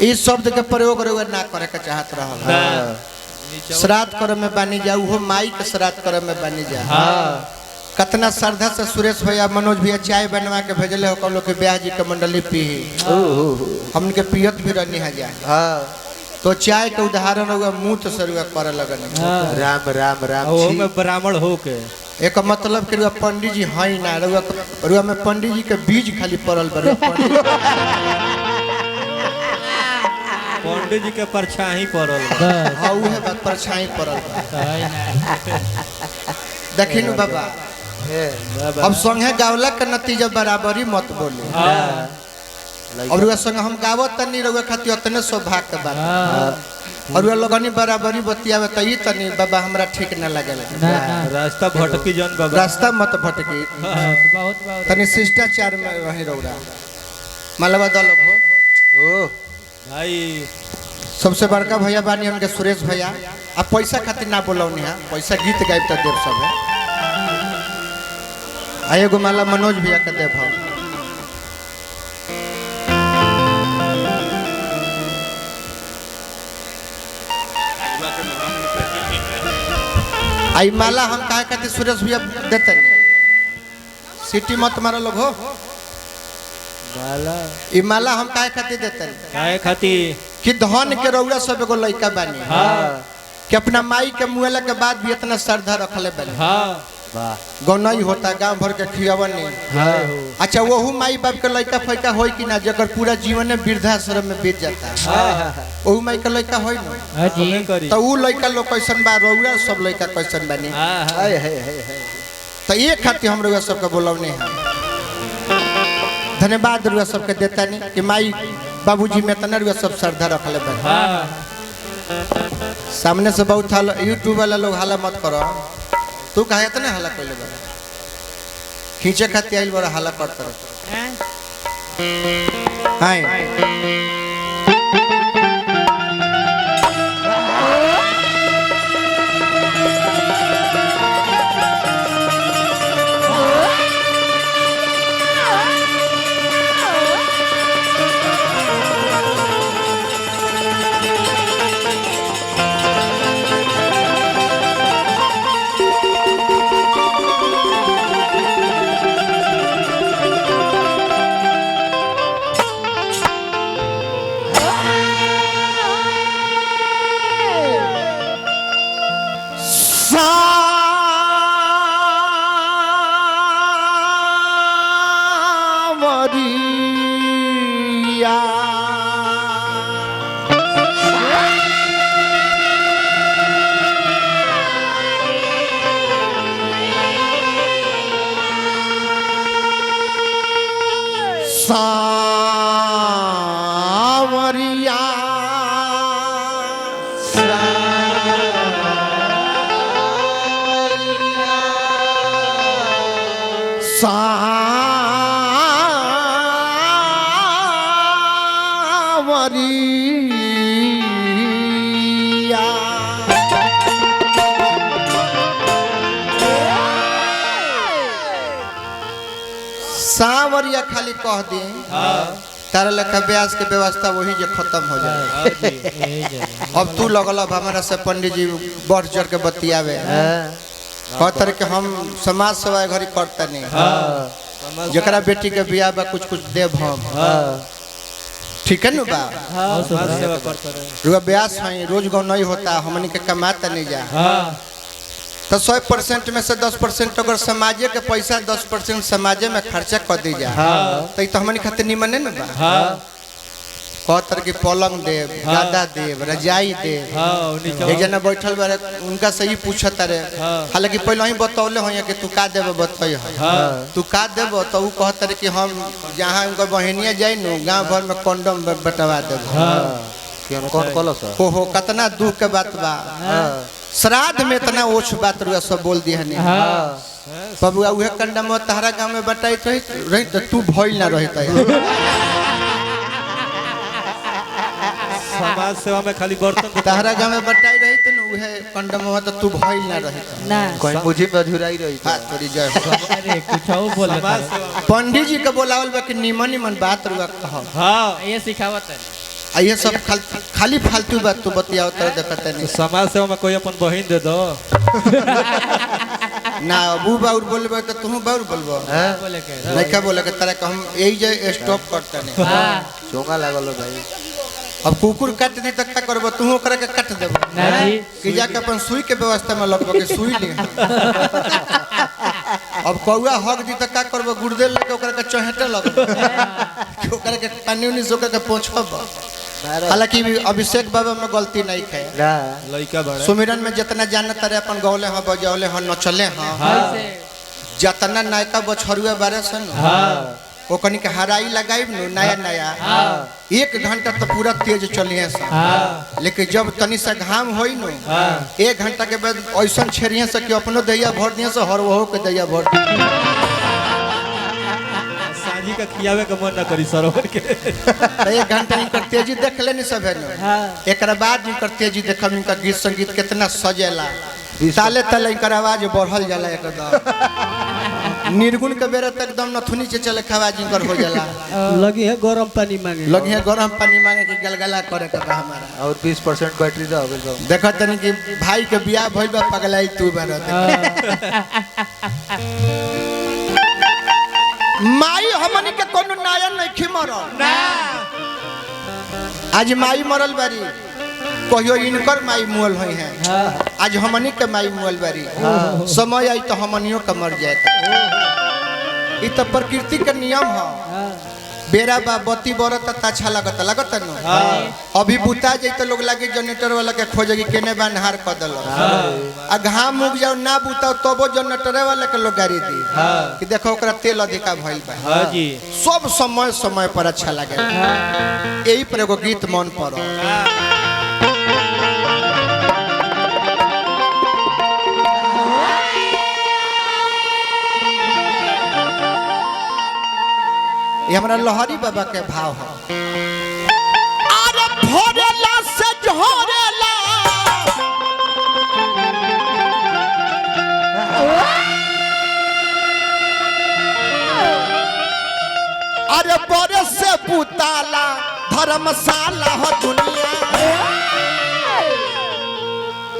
इस शब्द के प्रयोग ना करे के चाहत रहा। श्राद्ध करे में बानी जा, वो माई के श्राद्ध करे में बानी जा। कितना श्रद्धा से सुरेश भैया मनोज भैया चाय बनवा के भेजले हो, कम लोग के ब्याह जी के मंडली पी हमके पियत भी रहनी है जा। तो चाय के उदाहरण होगा मुंह से करे लगन। राम राम राम वो में ब्राह्मण हो के एक मतलब कि पंडित जी है ना रुआ में पंडित जी के बीज खाली पड़ल बा। पंडित जी के परछाई पड़ल हां उहे बात परछाई पड़ल देखिनु बाबा। अब संगे गावला के नतीजा बराबरी मत बोले। और रुआ संग हम गावत तनी रुआ खातिर उतने सौभाग्य के बात। और रुआ लगनी बराबरी बतियावे त ई तनी बाबा हमरा ठीक न लागल। रास्ता भटकी जन बाबा, रास्ता मत भटकी। बहुत तनी शिष्टाचार में रही रौरा मालवा दल हो। ओ भाई सबसे बड़का भैया बानी उनके सुरेश भैया। अब पैसा खातिर ना बोलौनी है, पैसा गीत गायब त देव सब है। आए गो माला मनोज भैया के देव हम। आई माला हम काहे खातिर सुरेश भैया देते नहीं। सिटी मत मारो लोग हो। माला ई माला हम काहे खातिर देते नहीं। काहे खातिर कि धन के रौरा सब एगो लइका बानी। कि अपना माई के मुएला के बाद भी इतना श्रद्धा रखले बानी। गौनई होता गांव भर के खियावन नहीं। अच्छा वहू माई बाप के लइका फैका होई कि ना जकर पूरा जीवन वृद्धाश्रम में बीत जाता। वहू माई के लइका होई ना तो ऊ लइका लोग कैसन बा, रौरा सब लइका कैसन बानी। तो ये खातिर हम रौरा सबके बोलौने हैं। धन्यवाद रौरा सबके देता नहीं कि माई बाबूजी में तना रौरा सब श्रद्धा रखले बानी। सामने से बहुत यूट्यूब वाला लोग हाला मत करो। तू कहे इतना हाला कैले बा, खींचे खातिर आइल बड़ा हाला करत हाय। सावरिया खाली कह दी तारा लेखा ब्याज के व्यवस्था वही जे खत्म हो जाए। अब तू लगल हमारा से पंडित जी बढ़ चढ़ के बतियावे कहतर के हम समाज सेवा घड़ी करता नहीं। जकरा बेटी के बियाह बा कुछ कुछ देव हम ठीक है न बा। रुआ ब्यास है रोज गाँव नहीं होता, हमनी के कमाता नहीं जा। तो 100% में से 10% अगर समाजे के पैसा 10% समाजे में खर्चा कर दी जा तो हमनी खातिर निमन है न बा। कहतर की पलंग देव, गादा देव, रजाई देव। एक जना बैठल बारे उनका से ही पूछत रे, हालांकि पहले ही बतौले हो कि तू का देव बतई तू का देव तो ऊ कहतर कि हम जहाँ उनका बहनिया जाई नु गांव भर में कंडोम बटवा देव। कौन कलस हो कितना दुख के बात बा। श्राद्ध में इतना ओछ बात रुआ सब बोल दिया नहीं। बबुआ उहे कंडम तहरा गांव में बटाई रही तो तू भइल ना रहता। समाज सेवा में खाली बर्तन तहरा गांव में बटाई रही तो उहे कंडम तो तू भइल ना रहता ना। कोई मुझे मधुराई रही हाथ तोड़ी जय। अरे कुछ और बोल पंडित जी के बोलावल बा कि निमन निमन बात रुआ कह। हां ये सिखावत है ये सब खाली फालतू बात तू बतियाओ तर देखते तो नहीं समाज सेवा में कोई अपन बहन दे दो ना अबू बाउर बोलबे तो तुम बाउर बोलबो बोले के नहीं क्या बोले के तरह हम यही जे स्टॉप करते नहीं चोंगा लागल हो भाई। अब कुकुर काट दी तो क्या करबो तू ओकरा के काट देबो ना जी कि जाके अपन सुई के व्यवस्था में लगबो के सुई ले अब कौआ हक दी तो क्या करबो गुर्दे लेके ओकरा के चहेटे लगबो कि ओकरा के पानी उनी से ओकरा के पोंछब। हालांकि अभिषेक बाबा में गलती नहीं है ना लड़का बड़ा सुमिरन में जितना जानत रहे अपन गौले हाँ बजौले हाँ नचले हाँ जितना नायका बछरुआ बारे सन वो कनी के हराई लगाई नया नया 1 घंटा तो पूरा तेज चलिए लेकिन जब तनी सा घाम होई नु 1 घंटा के बाद ऐसा छेड़िए से कि अपनो दैया भर दिए से हर वहो के दैया भर साजी का खियावे का मन ना करी सरोवर के 1 घंटा इनकर तेजी देख लेनी सब है नु एक बाद इनकर तेजी देखब इनका गीत संगीत कितना सजेला ताले ताले इनकर आवाज बढ़ल जाला एकदम निर्गुण के बेरा तक एकदम नथुनी से चले खवाज इनकर हो जाला लगी है गरम पानी मांगे लगी है गरम पानी मांगे कि गलगला करे का हमारा और 20% बैटरी दा हो गइल। देखो तनी कि भाई के बियाह भइल बा पगलाई तू बार माई हमनी के कोनो नायन नहीं खी मरल ना आज माई मरल बारी कहियो इनकर माई मुअल होई है आज हमनी के माई मुअल बारी समय आई तो हमनियों का मर जाए ई तो प्रकृति के नियम है बेरा बा बत्ती बरत त अच्छा लगत न अभी बुता जाई तो लोग लागे जनरेटर वाला के खोजेगी केने बा नहार क दल आ घाम उग जाओ ना बुताओ तबो जनरेटर वाला के लोग गाड़ी दी कि देखो ओकरा तेल अधिका भइल बा हां जी सब समय समय पर अच्छा लगे यही पर एगो गीत मन पड़ो ये हमारा लोहरी बाबा के भाव है अरे भोरेला से झोरेला अरे बड़े से पुताला धर्मशाला हो दुनिया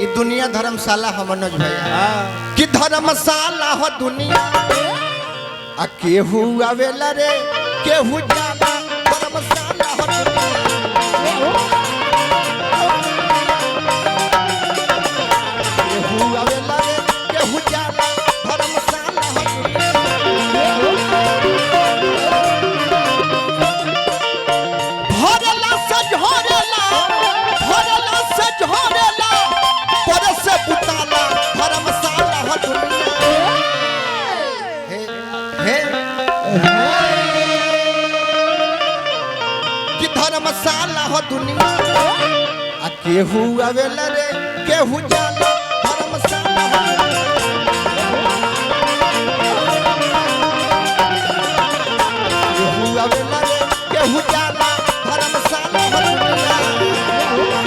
ये दुनिया धर्मशाला हो मनोज भैया कि धर्मशाला हो दुनिया आ केहू आवेला रे केहू जाला धर्मशाला हो केहू आवेला रे केहू जाला धर्मशाला हो भरला से झोरेला भरला से झोरेला पर से पुताला धर्मशाला हो दुनिया धर्मशाला हो दुनिया आ केहू आवेला रे केहू जाला धर्मशाला केहू आवेला रे केहू जाला धर्मशाला हो दुनिया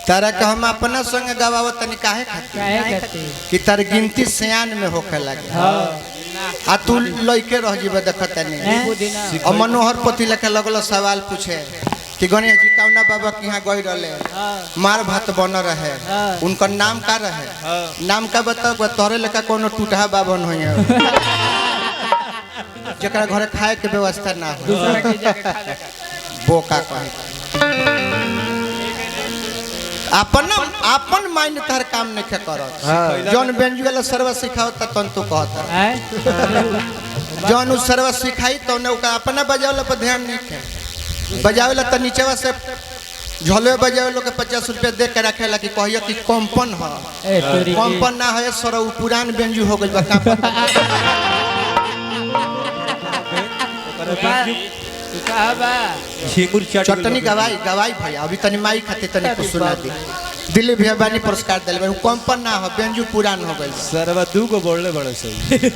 तारा के हम अपना संग गवाव तनी काहे खातिर कि तार गिनती सियान में होखे लगे आ तू लइके रह जीबे देखतनी और मनोहर पति लेके लगलो सवाल पूछे कि गणेश जी कौना बाबा के यहाँ गई रहे मार भात बन रहे उनका नाम का रहे नाम का बताओ तोरे लेका कोनो टूटहा बाबन होई जकरा घरे खाए के व्यवस्था ना हो बोका कहे अपन माइंड तार काम नहीं करत जौन बेंजू वाला सर्व सिखावता तन तू कहता जौन उ सर्व सिखाई तो ने ओका अपना बजावला पर ध्यान नहीं है बजावेला त नीचेवा से झोले बजावे लोग के 50 रुपया दे के रखेला कि कहियो कि कंपन ह कंपन ना है सर उ पुरान बेंजू हो गइल बा चटनी गवाई भैया अभी तनी माई खाते तनी कुछ सुना दी दिल्ली भैया बानी पुरस्कार दिल बा कंपन ना हो बेंजू पुरान हो गइल सरवा दू को बोलले बड़े सही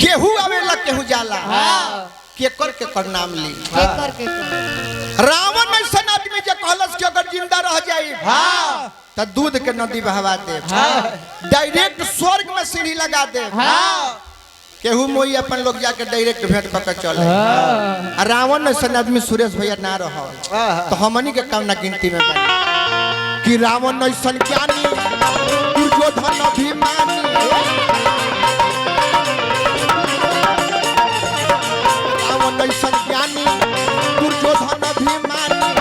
केहू आवेला केहू जाला केकर नाम ली रावण ऐसा आदमी जे कहलस कि अगर जिंदा रह जाई त दूध के नदी बहवा दे डायरेक्ट स्वर्ग में सीढ़ी लगा दे केहू मोई अपन लोग जाके डायरेक्ट भेंट पकड़ चले रावण ऐसा आदमी सुरेश भैया ना रहो तो हमनी के काम ना गिनती में बने कि रावण ऐसा ज्ञानी दुर्योधन अभिमानी ऐसन ज्ञानी दुर्योधन अभिमानी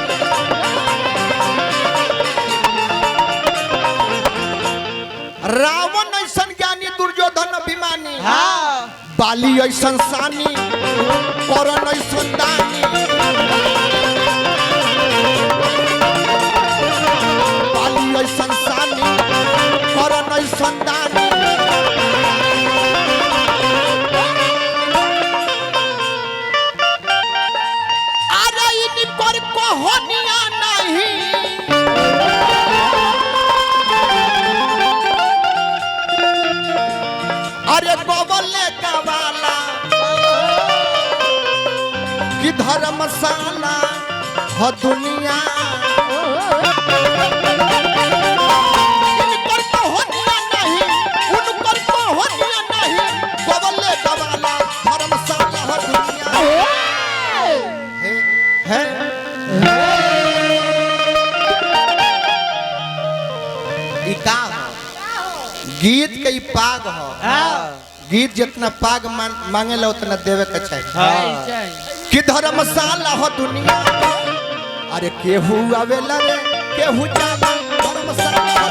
रावण ऐसन ज्ञानी दुर्योधन अभिमानी बाली ऐसन सानी करण ऐसन दानी बाली ऐसन सानी करण ऐसन दानी अरे गोवले कवाला कि धर्मशाला हो दुनिया इनकर तो होनिया नहीं उनकर तो होनिया नहीं गोवले कवाला धर्मशाला हो दुनिया है इका गीत के पाग हो गीत जितना पाग मांगेला उतना देवे के चाहिए कि धर्मशाला हो दुनिया अरे केहू आवेला रे केहू जाला धर्मशाला हो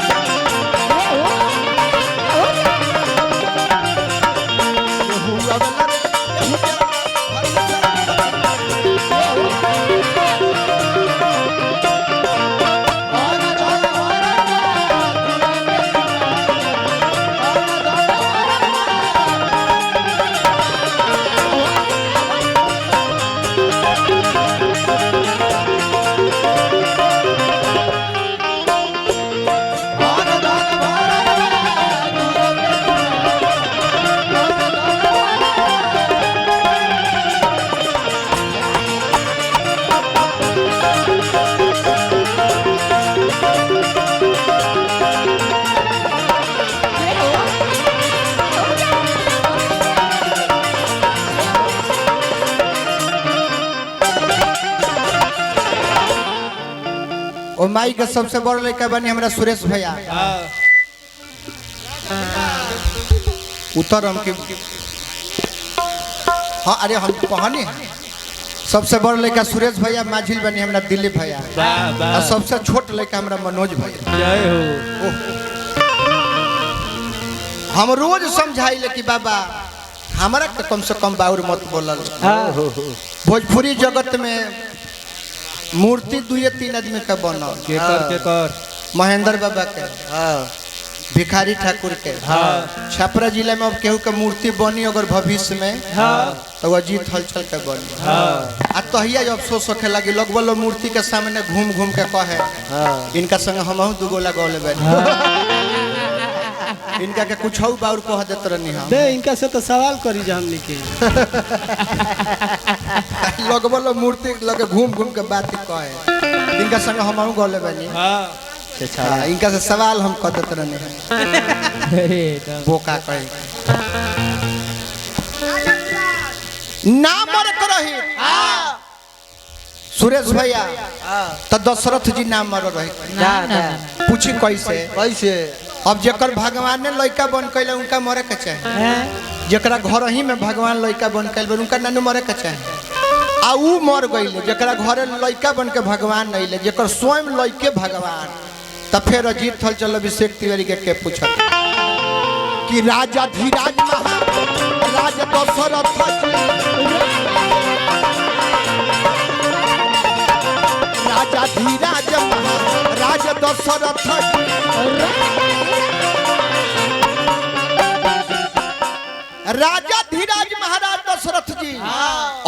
केहू आवेला रे केहू जाला ओ माई के सबसे बड़ लड़का बनी हमरा सुरेश भैया उत्तर हम के हाँ अरे हम कहनी सबसे बड़ लड़का सुरेश भैया माझिल बनी हमरा दिल्ली भैया और सबसे छोट लड़का हमरा मनोज भैया जय हो हम रोज समझाइले कि बाबा हमारा के कम से कम बाउर मत बोलल भोजपुरी जगत में मूर्ति 2-3 आदमी का बनल केकर महेंद्र बाबा के भिखारी ठाकुर के छपरा जिला में अब केहू के मूर्ति बनी अगर भविष्य में तो अजीत हलचल के बनी आ तहिया अफसोस होखे लगी लगभग मूर्ति के सामने घूम घूम के कहे इनका संग हमहू दुगो लगौले बैठे इनका के कुछ बाउर कह देत रहनी हम दे इनका से तो सवाल करी जा हमनी के लगभग मूर्ति लगे घूम घूम के बात कहे इनका संग हमहू गौले बनी इनका से सवाल हम कह देत रहनी बोका कहे ना मरत रही सुरेश भैया तो दशरथ जी नाम मर रहे पूछी कैसे अब जकर भगवान ने लड़का बन कैले उनका मरे के चाहे जकरा घर ही में भगवान लड़का बन कैले उनका नानू मरे के चाहे आ ऊ मर गईले जकरा घरे लइका बन के भगवान अइले जेकर स्वयं लइके भगवान त फिर अजीत थल चल अभिषेक तिवारी के पूछत कि राजा धीराज महाराज दशरथ राजा धीराज महाराज दशरथ राजा धीराज महाराज दशरथ जी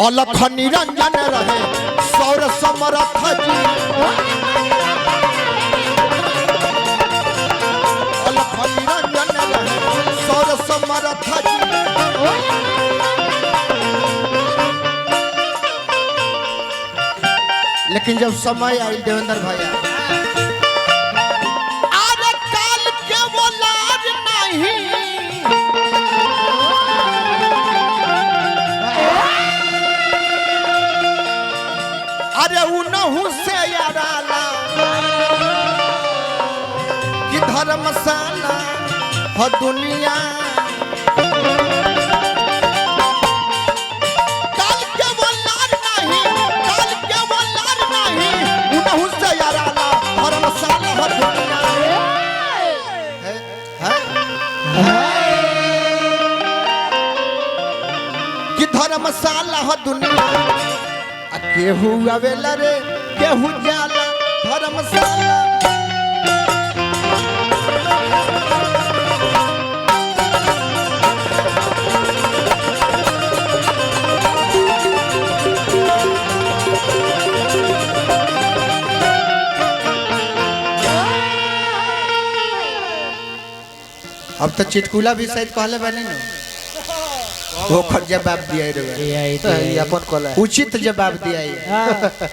अलख निरंजन रहे सौर समरथ जी अलख निरंजन रहे सौर समरथ जी लेकिन जब समय आई देवेंद्र भैया अरे काल के वो लाज नहीं अरे उनहु से याराला कि धर्मशाला हो दुनिया काल के वो लाज नहीं काल के वो लाज नहीं उनहु से याराला धर्मशाला हो दुनिया कि धर्मशाला हो दुनिया केहू आवेला रे केहू जाला धर्मशाला अब तो चिटकुला भी शायद कहले बने ना वो जवाब दिया रे अपन कला उचित जवाब दिया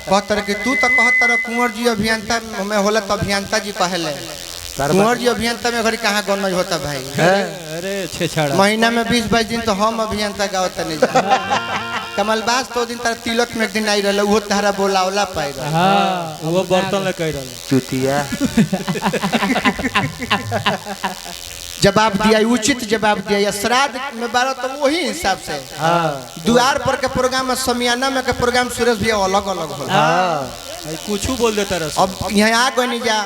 कहतर कि तू तो कहतर कुंवर जी अभियंता में होला तो अभियंता जी कहले कुंवर जी अभियंता में घड़ी कहाँ गणना होता भाई अरे छेछाड़ा महीना में 20-22 दिन तो हम अभियंता गावत नहीं कमलबास तो दिन तारा तिलक में एक दिन आई रहला वो तारा बोलावला पाई रहा हां वो बर्तन ले कह रहल चुतिया जवाब दिया उचित जवाब दिया श्राद्ध में 12 तो वही हिसाब से द्वार पर के प्रोग्राम में समियाना में के प्रोग्राम सुरेश भैया अलग अलग होला कुछ बोल देता रस अब यहाँ आ गई जा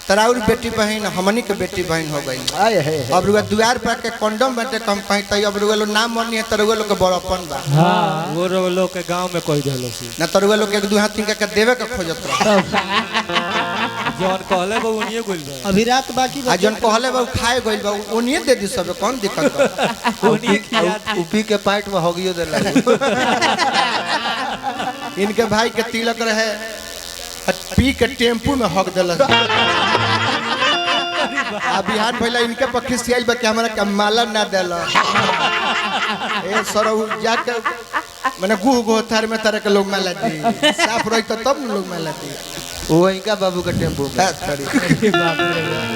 तराउर बेटी बहन हमनी के बेटी बहन हो गई आए है अब रुआ द्वार पर के कंडम बाटे कम कहीं तई अब रुआ लो नाम मरनी है तरुआ लोग के बड़पन बा हां वो लोग के गांव में कह देलो सी ना तरुआ लोग के एक दू हाथ तीन के देवे के खोजत रह जौन कहले बा उनिए गोल बा अभी रात बाकी आ जन कहले बा खाए गइल बा ओनिए दे दी सब कौन दिक्कत बा उनिए खिया उपी के पाइट में होगियो देला इनके भाई के तिलक रहे पी के टेम्पू में हक दिल बिहार पहले इनके पक्षी से आई बा कि हमारा कमाला ना दिल ए सरऊ जाके मैंने गुह गोथार में तरह के लोग माला दी साफ रही तो तब लोग माला दी वो इनका बाबू का टेम्पो में बाप रे